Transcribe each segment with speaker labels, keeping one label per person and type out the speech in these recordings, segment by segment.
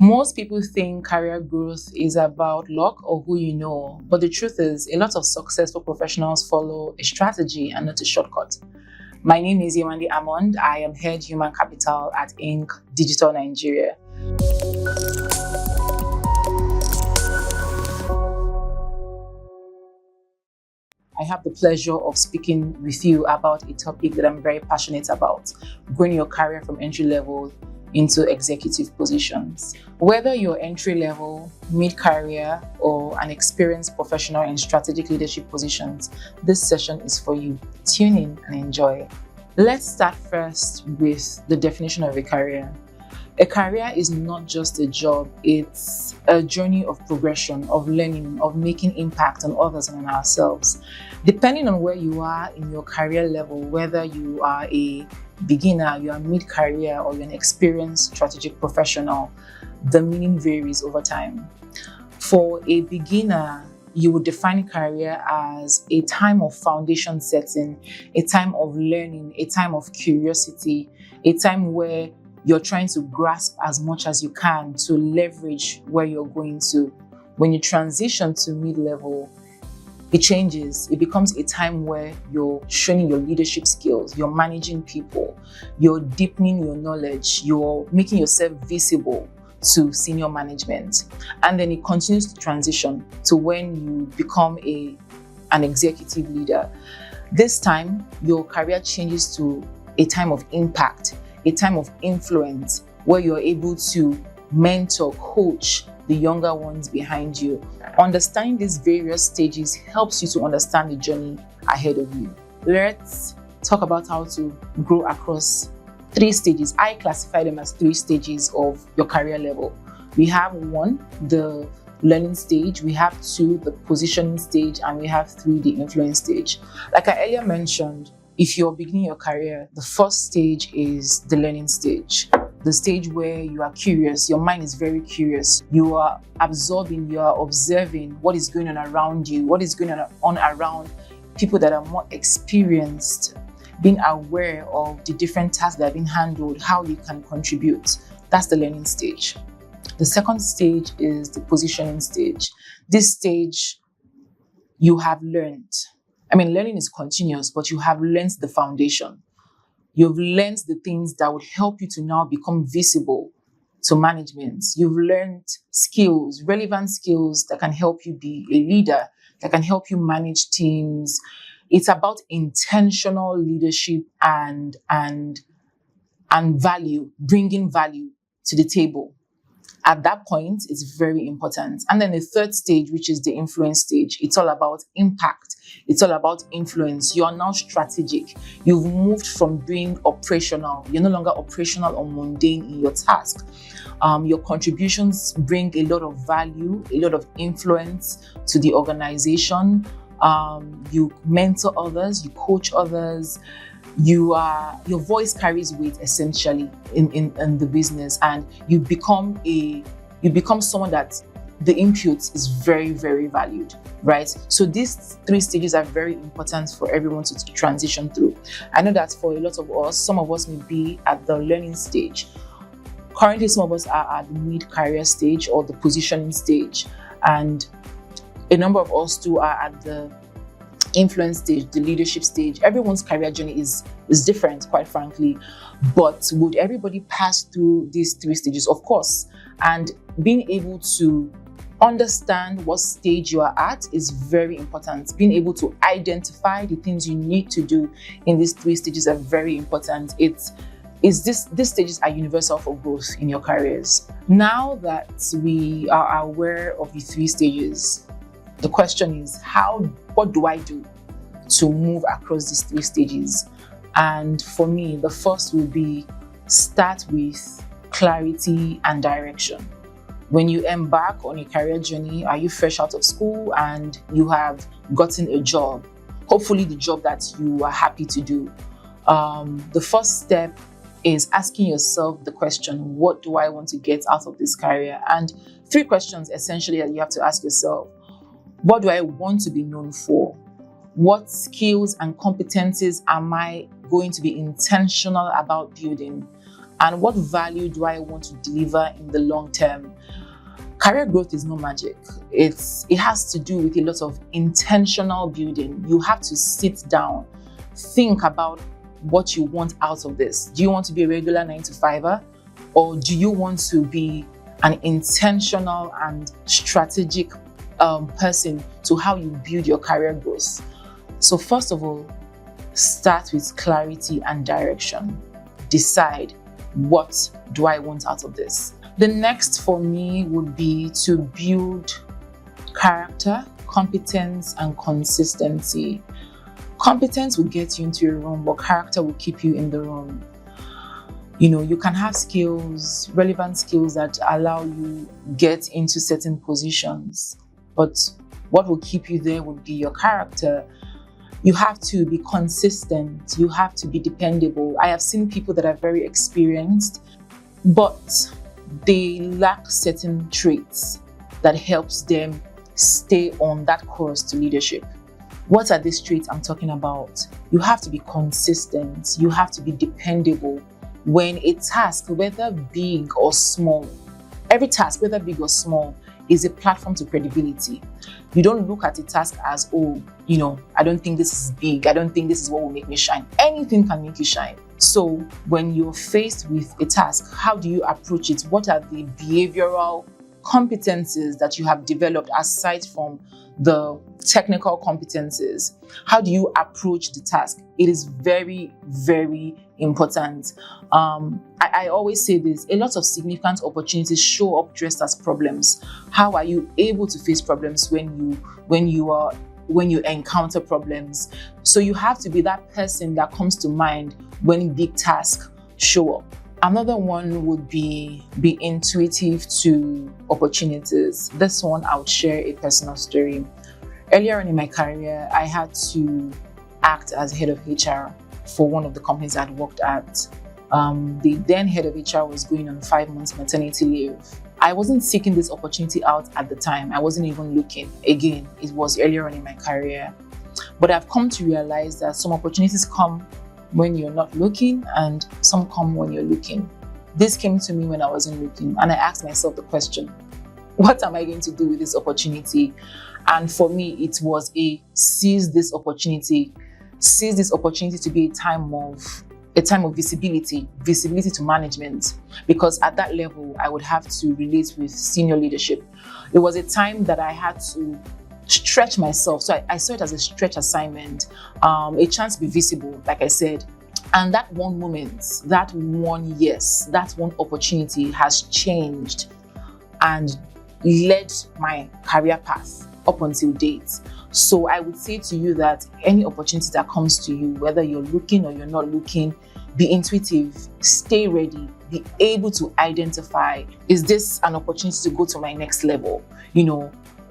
Speaker 1: Most people think career growth is about luck or who you know, but the truth is, a lot of successful professionals follow a strategy and not a shortcut. My name is Yewande Amund. I am Head Human Capital at Inc. Digital Nigeria. I have the pleasure of speaking with you about a topic that I'm very passionate about: growing your career from entry level into executive positions. Whether you're entry level, mid-career, or an experienced professional in strategic leadership positions, this session is for you. Tune in and enjoy. Let's start first with the definition of a career. A career is not just a job, it's a journey of progression, of learning, of making impact on others and on ourselves. Depending on where you are in your career level, whether you are a beginner, you are mid-career, or you're an experienced strategic professional, the meaning varies over time. For a beginner, you would define career as a time of foundation setting, a time of learning, a time of curiosity, a time where you're trying to grasp as much as you can to leverage where you're going to. When you transition to mid-level, it changes. It becomes a time where you're showing your leadership skills, you're managing people, you're deepening your knowledge, you're making yourself visible to senior management. And then it continues to transition to when you become an executive leader. This time, your career changes to a time of impact, a time of influence, where you're able to mentor, coach the younger ones behind you. Understanding these various stages helps you to understand the journey ahead of you. Let's talk about how to grow across 3 stages. I classify them as 3 stages of your career level. We have 1, the learning stage, we have 2, the positioning stage, and we have 3, the influence stage. Like I earlier mentioned, if you're beginning your career, the first stage is the learning stage. The stage where you are curious, your mind is very curious. You are absorbing, you are observing what is going on around you, what is going on around people that are more experienced, being aware of the different tasks that are being handled, how you can contribute. That's the learning stage. The second stage is the positioning stage. This stage, you have learned. Learning is continuous, but you have learned the foundation. You've learned the things that would help you to now become visible to management. You've learned skills, relevant skills that can help you be a leader, that can help you manage teams. It's about intentional leadership and value, bringing value to the table. At that point, it's very important. And then the third stage, which is the influence stage, it's all about impact. It's all about influence. You are now strategic. You've moved from being operational. You're no longer operational or mundane in your task. Your contributions bring a lot of value, a lot of influence to the organization. You mentor others, you coach others. Your voice carries weight essentially in the business, and you become someone that the input is very, very valued, right? So these 3 stages are very important for everyone to transition through. I know that for a lot of us, some of us may be at the learning stage. Currently, some of us are at the mid-career stage or the positioning stage, and a number of us too are at the influence stage, the leadership stage. Everyone's career journey is different, quite frankly. But would everybody pass through these 3 stages? Of course. And being able to understand what stage you are at is very important. Being able to identify the things you need to do in these 3 stages are very important. These stages are universal for growth in your careers. Now that we are aware of the 3 stages, the question is, what do I do to move across these 3 stages? And for me, the first will be start with clarity and direction. When you embark on a career journey, are you fresh out of school and you have gotten a job? Hopefully the job that you are happy to do. The first step is asking yourself the question, what do I want to get out of this career? And 3 questions essentially that you have to ask yourself. What do I want to be known for? What skills and competencies am I going to be intentional about building? And what value do I want to deliver in the long term? Career growth is no magic. It has to do with a lot of intentional building. You have to sit down, think about what you want out of this. Do you want to be a regular 9-to-5er, or do you want to be an intentional and strategic person to how you build your career growth? So first of all, start with clarity and direction. Decide, what do I want out of this? The next for me would be to build character, competence, and consistency. Competence will get you into a room, but character will keep you in the room. You can have skills, relevant skills that allow you get into certain positions, but what will keep you there would be your character. You have to be consistent. You have to be dependable. I have seen people that are very experienced, but they lack certain traits that helps them stay on that course to leadership. What are these traits I'm talking about? You have to be consistent. You have to be dependable. When a task, whether big or small, every task, whether big or small, is a platform to credibility. You don't look at a task as, I don't think this is big. I don't think this is what will make me shine. Anything can make you shine. So when you're faced with a task, how do you approach it? What are the behavioral competencies that you have developed aside from the technical competencies? How do you approach the task? It is very, very important. I always say this: a lot of significant opportunities show up dressed as problems. How are you able to face problems when you encounter problems? So you have to be that person that comes to mind when big tasks show up. Another one would be intuitive to opportunities. This one, I would share a personal story. Earlier on in my career, I had to act as head of HR for one of the companies I'd worked at. The then head of HR was going on 5 months maternity leave. I wasn't seeking this opportunity out at the time. I wasn't even looking. Again, it was earlier on in my career. But I've come to realize that some opportunities come when you're not looking and some come when you're looking. This came to me when I wasn't looking, and I asked myself the question, what am I going to do with this opportunity? And for me, it was seize this opportunity to be a time of visibility to management, because at that level, I would have to relate with senior leadership. It was a time that I had to stretch myself. So I saw it as a stretch assignment, a chance to be visible, like I said. And that one moment, that one opportunity has changed and led my career path up until date. So I would say to you that any opportunity that comes to you, whether you're looking or you're not looking, be intuitive, stay ready, be able to identify, is this an opportunity to go to my next level?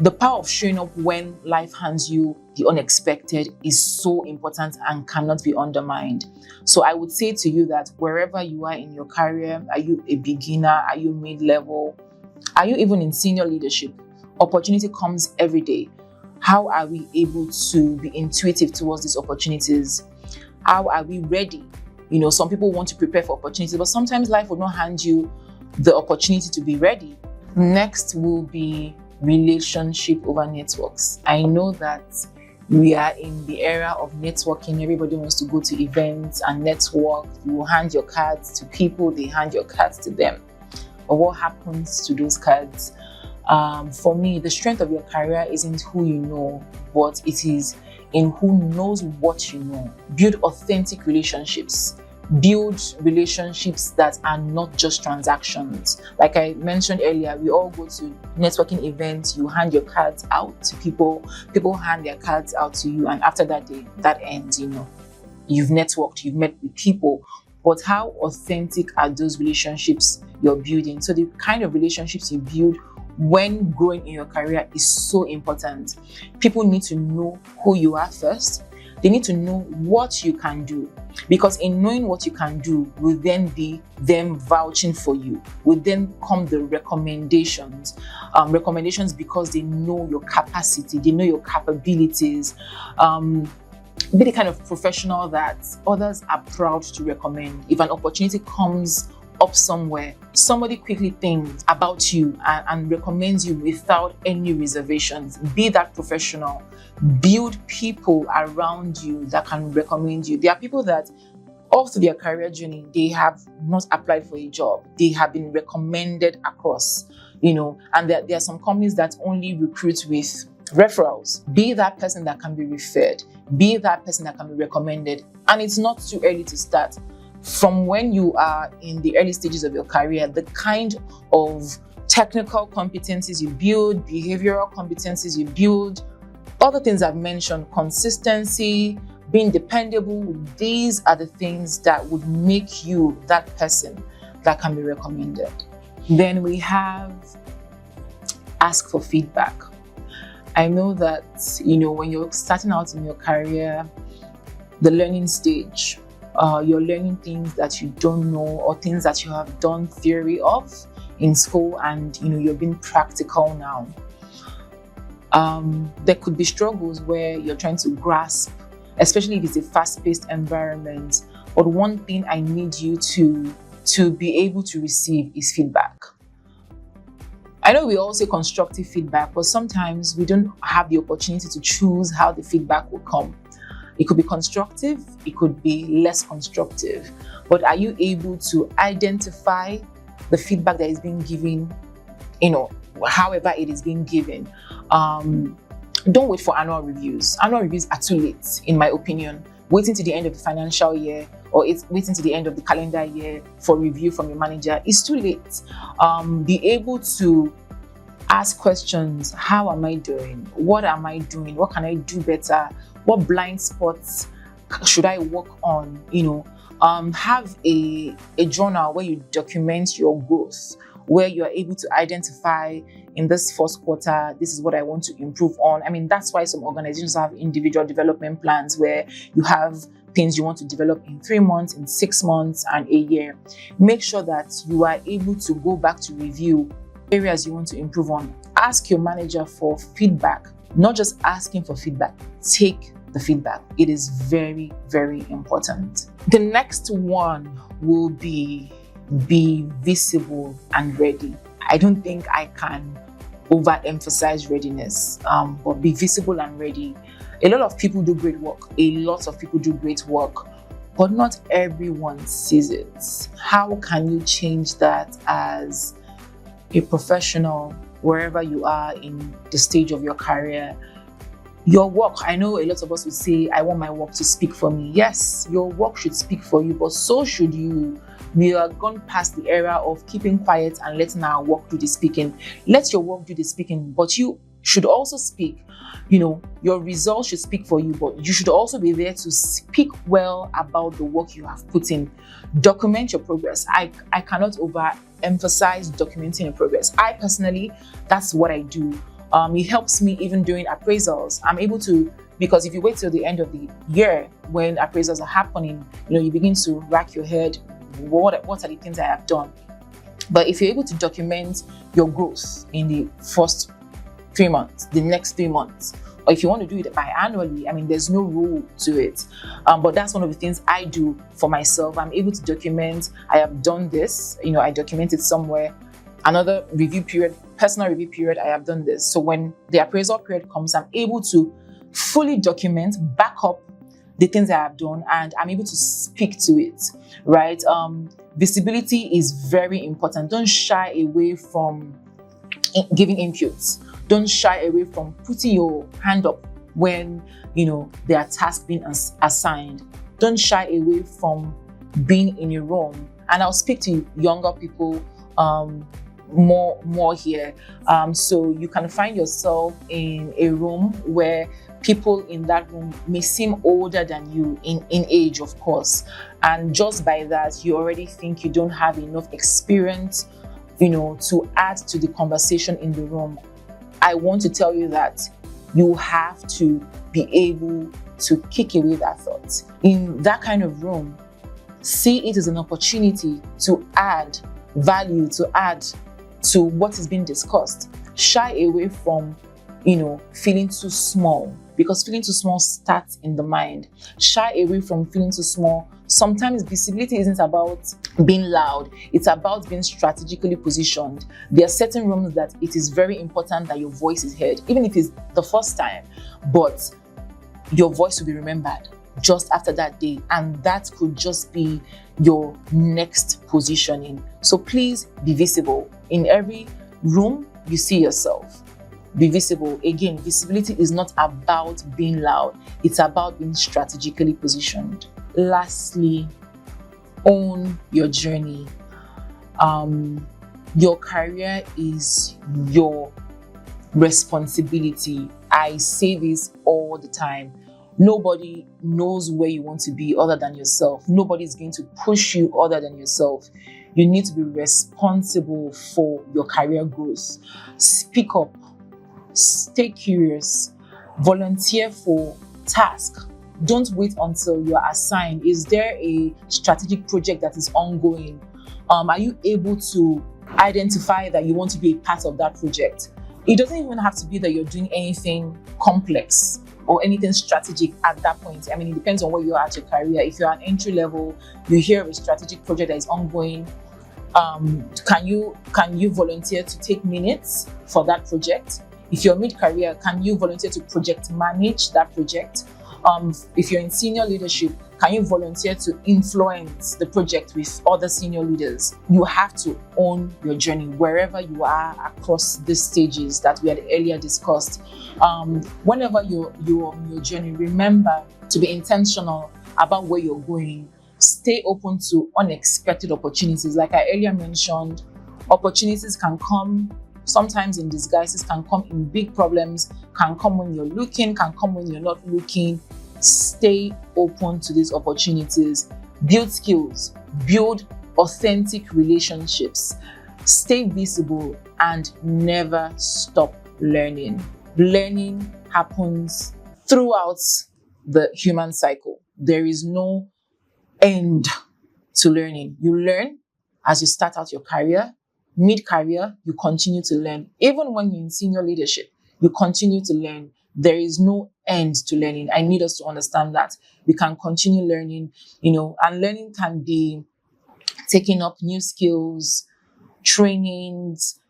Speaker 1: The power of showing up when life hands you the unexpected is so important and cannot be undermined. So I would say to you that wherever you are in your career, are you a beginner? Are you mid-level? Are you even in senior leadership? Opportunity comes every day. How are we able to be intuitive towards these opportunities? How are we ready? Some people want to prepare for opportunities, but sometimes life will not hand you the opportunity to be ready. Next will be relationship over networks. I know that we are in the era of networking. Everybody wants to go to events and network. You will hand your cards to people, they hand your cards to them. But what happens to those cards? For me, the strength of your career isn't who you know, but it is in who knows what you know. Build authentic relationships. Build relationships that are not just transactions. Like I mentioned earlier, we all go to networking events, you hand your cards out to people hand their cards out to you, and after that day, that ends, You've networked, you've met with people, but how authentic are those relationships you're building? So the kind of relationships you build when growing in your career is so important. People need to know who you are first. They need to know what you can do, because in knowing what you can do will then be them vouching for you. Will then come the recommendations. Recommendations because they know your capacity, they know your capabilities. Be the kind of professional that others are proud to recommend. If an opportunity comes up somewhere, somebody quickly thinks about you and recommends you without any reservations. Be that professional. Build people around you that can recommend you. There are people that all through their career journey, they have not applied for a job. They have been recommended across, and there are some companies that only recruit with referrals. Be that person that can be referred. Be that person that can be recommended. And it's not too early to start. From when you are in the early stages of your career, the kind of technical competencies you build, behavioral competencies you build, other things I've mentioned, consistency, being dependable, these are the things that would make you that person that can be recommended. Then we have ask for feedback. I know that, when you're starting out in your career, the learning stage, you're learning things that you don't know or things that you have done theory of in school, and you're being practical now. There could be struggles where you're trying to grasp, especially if it's a fast-paced environment. But one thing I need you to be able to receive is feedback. I know we all say constructive feedback, but sometimes we don't have the opportunity to choose how the feedback will come. It could be constructive, it could be less constructive. But are you able to identify the feedback that is being given, however it is being given? Don't wait for annual reviews. Annual reviews are too late, in my opinion. Waiting to the end of the financial year or waiting to the end of the calendar year for review from your manager is too late. Be able to ask questions. How am I doing? What am I doing? What can I do better? What blind spots should I work on? Have a journal where you document your growth, where you are able to identify, in this first quarter, this is what I want to improve on. I mean, that's why some organizations have individual development plans where you have things you want to develop in 3 months, in 6 months, and a year. Make sure that you are able to go back to review areas you want to improve on. Ask your manager for feedback, not just asking for feedback. Take the feedback. It is very, very important. The next one will be visible and ready. I don't think I can overemphasize readiness, but be visible and ready. A lot of people do great work. But not everyone sees it. How can you change that as a professional, wherever you are in the stage of your career? Your work, I know a lot of us would say, I want my work to speak for me. Yes, your work should speak for you, but so should you. We are gone past the era of keeping quiet and letting our work do the speaking. Let your work do the speaking, but you should also speak. Your results should speak for you, but you should also be there to speak well about the work you have put in. Document your progress. I cannot overemphasize documenting your progress. I personally, that's what I do. It helps me even during appraisals. I'm able to, because if you wait till the end of the year when appraisals are happening, you begin to rack your head. What are the things I have done? But if you're able to document your growth in the first 3 months, the next 3 months, or if you want to do it biannually, I mean, there's no rule to it. But that's one of the things I do for myself. I'm able to document, I have done this, I document it somewhere. Another review period, personal review period, I have done this. So when the appraisal period comes, I'm able to fully document, back up the things I have done, and I'm able to speak to it, right? Visibility is very important. Don't shy away from giving inputs. Don't shy away from putting your hand up when, there are tasks being assigned. Don't shy away from being in a room. And I'll speak to younger people more here. So you can find yourself in a room where people in that room may seem older than you in age, of course. And just by that, you already think you don't have enough experience, to add to the conversation in the room. I want to tell you that you have to be able to kick away that thought. In that kind of room, see it as an opportunity to add value, to add to what is being discussed. Shy away from, feeling too small, because feeling too small starts in the mind. Shy away from feeling too small. Sometimes visibility isn't about being loud, it's about being strategically positioned. There are certain rooms that it is very important that your voice is heard, even if it's the first time, but your voice will be remembered just after that day, and that could just be your next positioning. So please be visible. In every room you see yourself, be visible. Again, visibility is not about being loud, it's about being strategically positioned. Lastly, own your journey. Your career is your responsibility. I say this all the time. Nobody knows where you want to be other than yourself. Nobody is going to push you other than yourself. You need to be responsible for your career growth. Speak up, stay curious, volunteer for tasks. Don't wait until you are assigned. Is there a strategic project that is ongoing? Are you able to identify that you want to be a part of that project? It doesn't even have to be that you're doing anything complex or anything strategic at that point. I mean, it depends on where you are at your career. If you're at entry level, you hear of a strategic project that is ongoing. Can you volunteer to take minutes for that project? If you're mid-career, can you volunteer to project manage that project? If you're in senior leadership, can you volunteer to influence the project with other senior leaders? You have to own your journey wherever you are across these stages that we had earlier discussed. Whenever you're on your journey, remember to be intentional about where you're going. Stay open to unexpected opportunities. Like I earlier mentioned, opportunities can come sometimes in disguises, can come in big problems, can come when you're looking, can come when you're not looking. Stay open to these opportunities. Build skills, build authentic relationships, stay visible, and never stop learning. Learning happens throughout the human cycle. There is no end to learning. You learn as you start out your career. Mid-career, you continue to learn. Even when you're in senior leadership, you continue to learn. There is no end to learning. I need us to understand that. We can continue learning, and learning can be taking up new skills, trainings,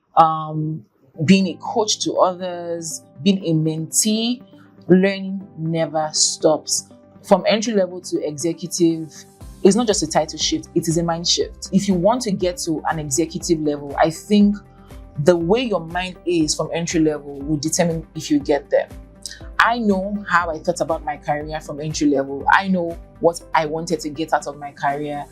Speaker 1: being a coach to others, being a mentee. Learning never stops. From entry level to executive, it's not just a title shift, it is a mind shift. If you want to get to an executive level, I think the way your mind is from entry level will determine if you get there. I know how I thought about my career from entry level. I know what I wanted to get out of my career.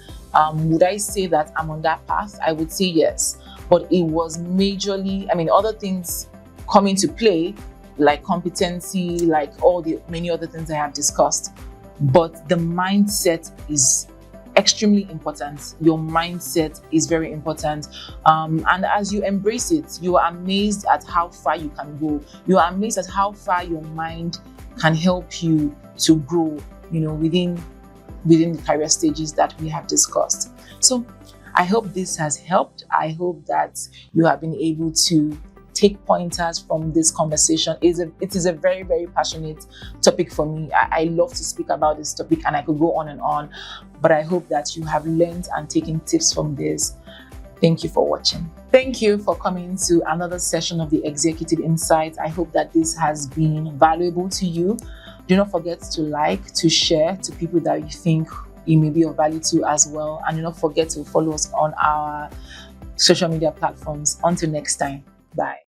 Speaker 1: Would I say that I'm on that path? I would say yes. But it was majorly, other things come into play, like competency, like all the many other things I have discussed. But the mindset is extremely important. Your mindset is very important. And as you embrace it, you are amazed at how far you can go. You are amazed at how far your mind can help you to grow, within the career stages that we have discussed. So I hope this has helped. I hope that you have been able to take pointers from this conversation. It is a very, very passionate topic for me. I love to speak about this topic, and I could go on and on, but I hope that you have learned and taken tips from this. Thank you for watching. Thank you for coming to another session of the Executive Insights. I hope that this has been valuable to you. Do not forget to like, to share to people that you think it may be of value to as well. And do not forget to follow us on our social media platforms. Until next time, bye.